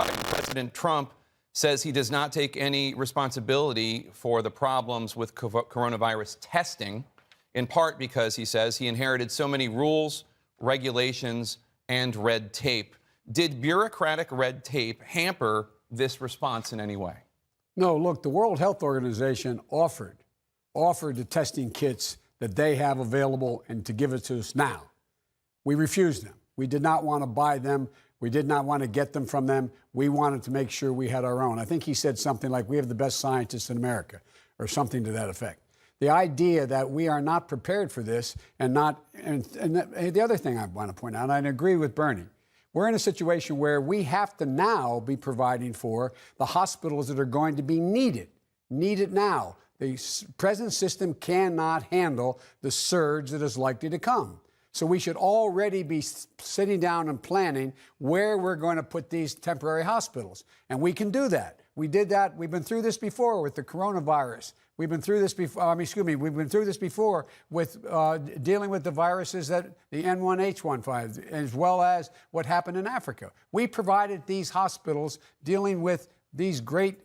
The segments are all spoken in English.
President Trump says he does not take any responsibility for the problems with coronavirus testing, in part because he says he inherited so many rules, regulations, and red tape. Did bureaucratic red tape hamper this response in any way? No, look, the World Health Organization offered the testing kits that they have available and to give it to us now. We refused them. We did not want to buy them. We did not want to get them from them. We wanted to make sure we had our own. I think he said something like, we have the best scientists in America, or something to that effect. The idea that we are not prepared for this and the other thing I want to point out, and I agree with Bernie, we're in a situation where we have to now be providing for the hospitals that are going to be needed now. The present system cannot handle the surge that is likely to come. So we should already be sitting down and planning where we're going to put these temporary hospitals. And we can do that. We did that. We've been through this before with the coronavirus. We've been through this before, we've been through this before with dealing with the viruses that the N1H15, as well as what happened in Africa. We provided these hospitals dealing with these great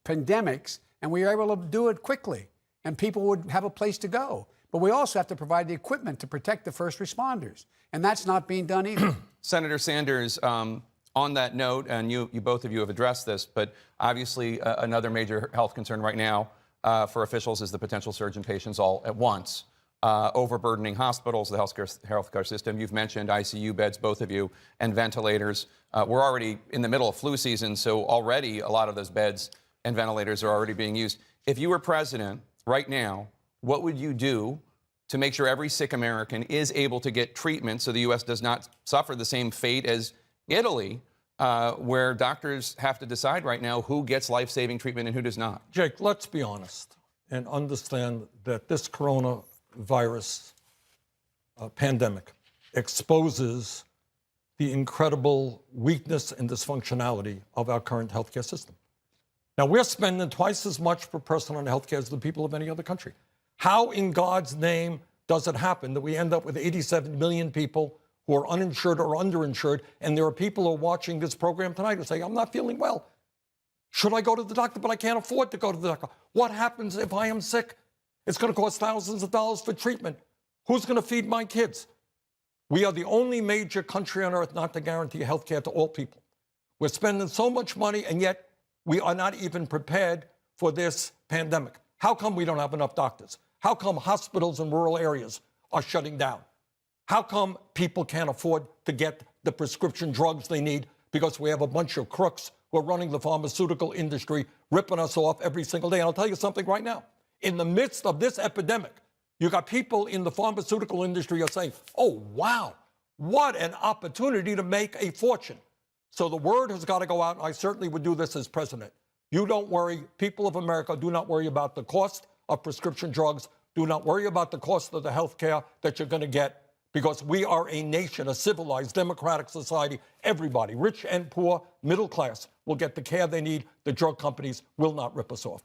pandemics, and we were able to do it quickly, and people would have a place to go. But we also have to provide the equipment to protect the first responders, and that's not being done either. Senator Sanders, on that note, and you both of you have addressed this, but obviously another major health concern right now for officials is the potential surge in patients all at once, overburdening hospitals, the healthcare system. You've mentioned ICU beds, both of you, and ventilators. We're already in the middle of flu season, so already a lot of those beds and ventilators are already being used. If you were president right now, what would you do to make sure every sick American is able to get treatment so the U.S. does not suffer the same fate as Italy, where doctors have to decide right now who gets life-saving treatment and who does not? Jake, let's be honest and understand that this coronavirus pandemic exposes the incredible weakness and dysfunctionality of our current healthcare system. Now, we're spending twice as much per person on healthcare as the people of any other country. How in God's name does it happen that we end up with 87 million people who are uninsured or underinsured, and there are people who are watching this program tonight who say, I'm not feeling well. Should I go to the doctor? But I can't afford to go to the doctor. What happens if I am sick? It's going to cost thousands of dollars for treatment. Who's going to feed my kids? We are the only major country on earth not to guarantee health care to all people. We're spending so much money, and yet we are not even prepared for this pandemic. How come we don't have enough doctors? How come hospitals in rural areas are shutting down? How come people can't afford to get the prescription drugs they need because we have a bunch of crooks who are running the pharmaceutical industry, ripping us off every single day? And I'll tell you something right now. In the midst of this epidemic, you got people in the pharmaceutical industry are saying, oh, wow, what an opportunity to make a fortune. So the word has got to go out, and I certainly would do this as president. You don't worry. People of America, do not worry about the cost of prescription drugs. Do not worry about the cost of the health care that you're going to get, because we are a nation, a civilized, democratic society. Everybody, rich and poor, middle class, will get the care they need. The drug companies will not rip us off.